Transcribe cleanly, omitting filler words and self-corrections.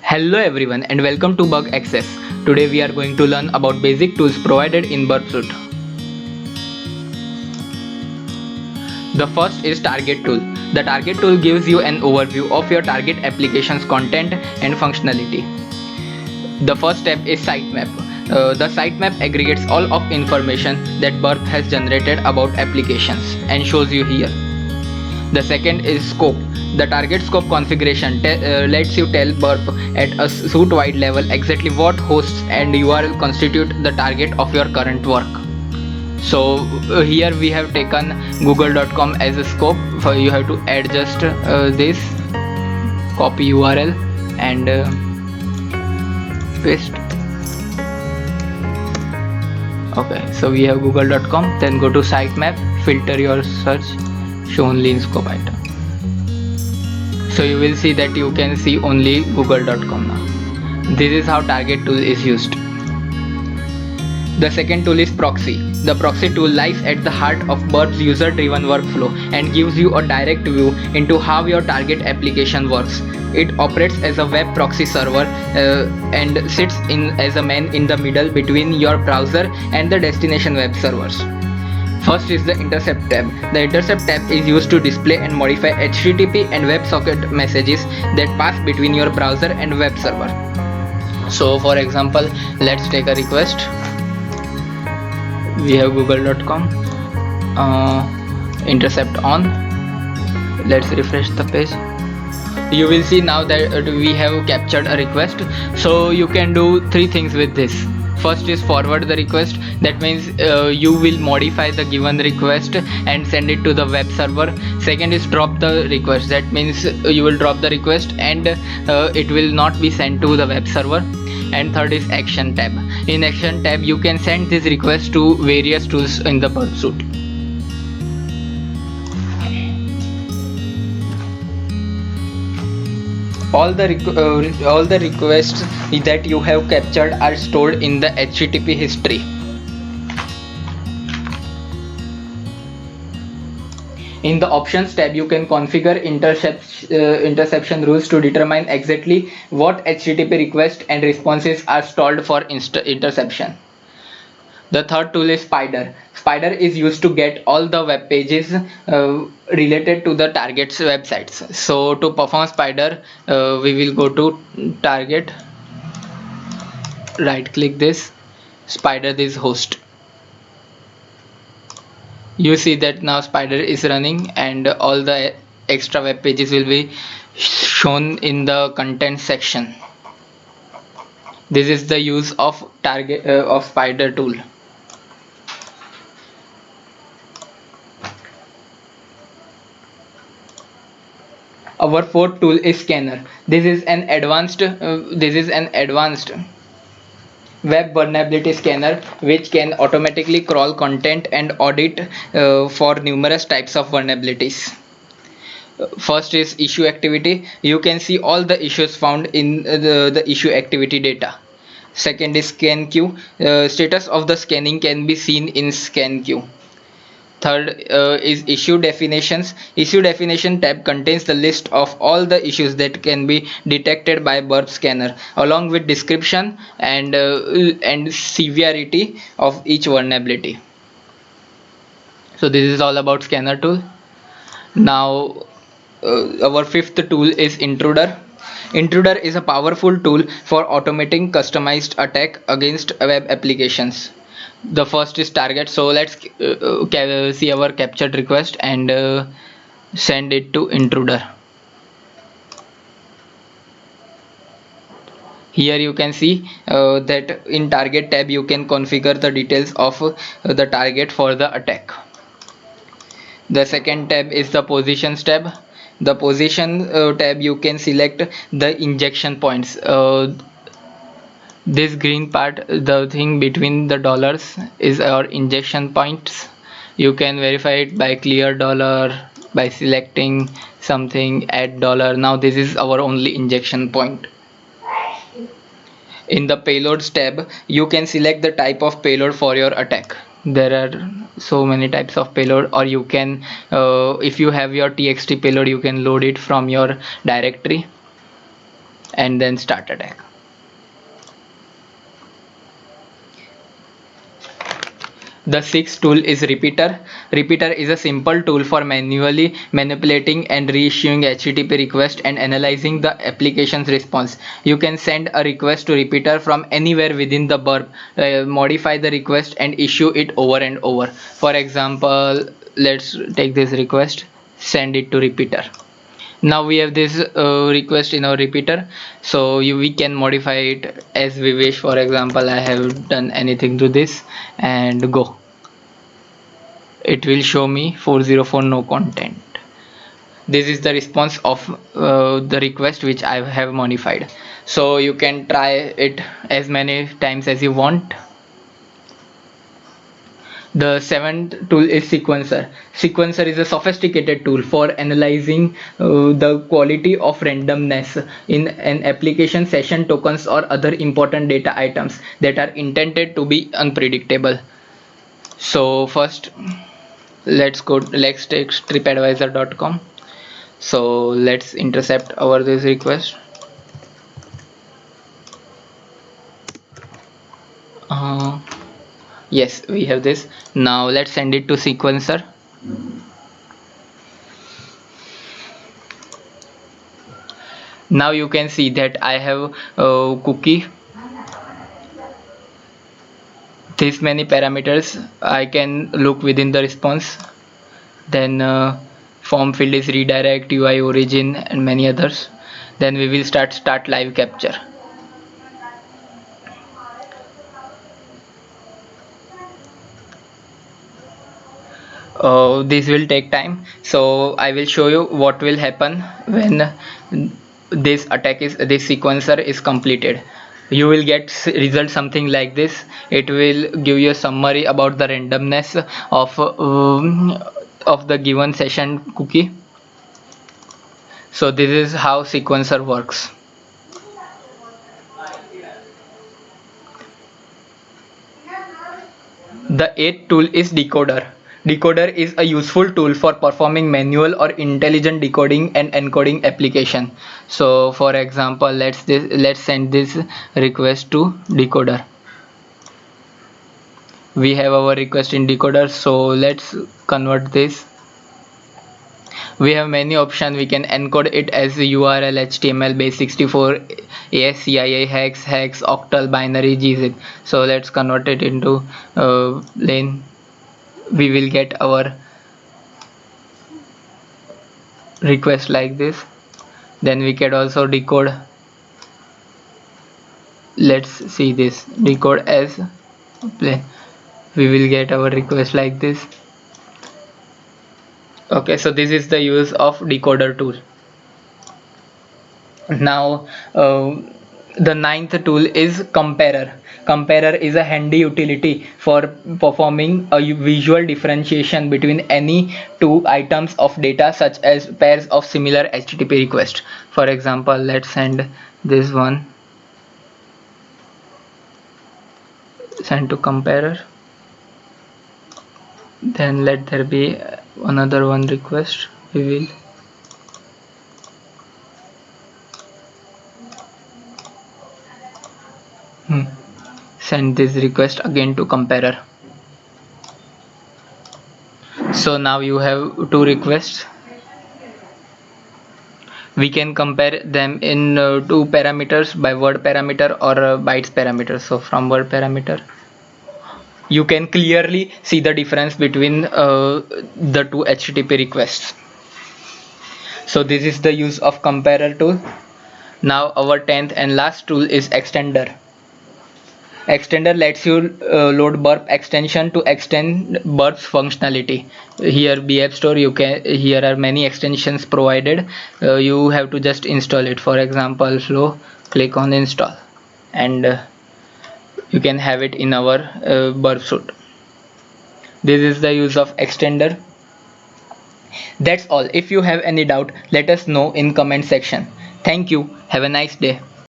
Hello everyone and welcome to Bug Access. Today we are going to learn about basic tools provided in Burpsuite. The first is Target tool. The Target tool gives you an overview of your target application's content and functionality. The first step is sitemap. The sitemap aggregates all of information that Burp has generated about applications and shows you here. The second is scope. The target scope configuration lets you tell Burp at a suite wide level exactly what hosts and URL constitute the target of your current work. So here we have taken google.com as a scope. So you have to add just this copy URL and paste. Okay, so we have google.com, then go to sitemap, filter your search, show only in scope item. So you will see that you can see only google.com now. This is how target tool is used. The second tool is proxy. The proxy tool lies at the heart of Burp's user driven workflow and gives you a direct view into how your target application works. It operates as a web proxy server and sits in as a man in the middle between your browser and the destination web servers. First is the Intercept tab. The Intercept tab is used to display and modify HTTP and WebSocket messages that pass between your browser and web server. So for example, let's take a request. We have google.com, Intercept on. Let's refresh the page. You will see now that we have captured a request. So you can do three things with this. First is forward the request. That means you will modify the given request and send it to the web server. Second is drop the request. That means you will drop the request and it will not be sent to the web server. And third is action tab. In action tab you can send this request to various tools in the Burpsuite. All the requests that you have captured are stored in the HTTP history. In the options tab you can configure interception rules to determine exactly what HTTP requests and responses are stalled for interception. The third tool is Spider. Spider is used to get all the web pages related to the target's websites. So to perform Spider, we will go to target, right click this, Spider this host. You see that now Spider is running and all the extra web pages will be shown in the content section. This is the use of Spider tool. Our fourth tool is Scanner. This is an advanced web vulnerability scanner which can automatically crawl content and audit for numerous types of vulnerabilities. First is issue activity. You can see all the issues found in the issue activity data. Second is scan queue. Status of the scanning can be seen in scan queue. Third is issue definitions. Issue definition tab contains the list of all the issues that can be detected by Burp scanner along with description and severity of each vulnerability. So this is all about scanner tool. Now our fifth tool is Intruder. Intruder is a powerful tool for automating customized attack against web applications. The first is target. So let's see our captured request and send it to Intruder. Here you can see that in target tab you can configure the details of the target for the attack. The second tab is the positions tab. The position tab you can select the injection points. This green part, the thing between the dollars, is our injection points. You can verify it by clear dollar, by selecting something, add dollar. Now this is our only injection point. In the payloads tab you can select the type of payload for your attack. There are so many types of payload, or you can if you have your txt payload you can load it from your directory. and then start attack. The sixth tool is Repeater. Repeater is a simple tool for manually manipulating and reissuing HTTP request and analyzing the application's response. You can send a request to Repeater from anywhere within the burp, modify the request and issue it over and over. For example, let's take this request, send it to Repeater. Now we have this request in our Repeater, so we can modify it as we wish. For example, I have done anything to this and go. It will show me 404 no content. This is the response of the request which I have modified. So you can try it as many times as you want. The seventh tool is Sequencer. Sequencer is a sophisticated tool for analyzing the quality of randomness in an application, session tokens or other important data items that are intended to be unpredictable. So first let's take tripadvisor.com. So let's intercept our this request. Yes, we have this. Now let's send it to Sequencer. Now you can see that I have a cookie, this many parameters. I can look within the response, then form field is redirect, UI origin and many others. Then we will start live capture. This will take time, so I will show you what will happen when this sequencer is completed. You will get result something like this. It will give you a summary about the randomness of the given session cookie. So this is how sequencer works. The eighth tool is Decoder. Decoder is a useful tool for performing manual or intelligent decoding and encoding application. So for example, let's send this request to Decoder. We have our request in Decoder, so let's convert this. We have many options. We can encode it as URL, HTML, base64, ASCII, hex, octal, binary, gzip. So let's convert it into plain. We will get our request like this. Then we can also decode. Let's see this, decode as plain. We will get our request like this. Okay, so this is the use of Decoder tool. Now the ninth tool is Comparer. Comparer is a handy utility for performing a visual differentiation between any two items of data, such as pairs of similar HTTP requests. For example, let's send this one, send to Comparer. Then let there be another one request. We will send this request again to Comparer. So now you have two requests. We can compare them in two parameters, by word parameter or bytes parameter. So from word parameter, you can clearly see the difference between the two HTTP requests. So this is the use of Comparer tool. Now our 10th and last tool is Extender. Extender lets you load burp extension to extend burp's functionality. Here BF store, here are many extensions provided. You have to just install it. For example, flow, click on install, and you can have it in our burp suite. This is the use of Extender. That's all. If you have any doubt, let us know in comment section. Thank you. Have a nice day.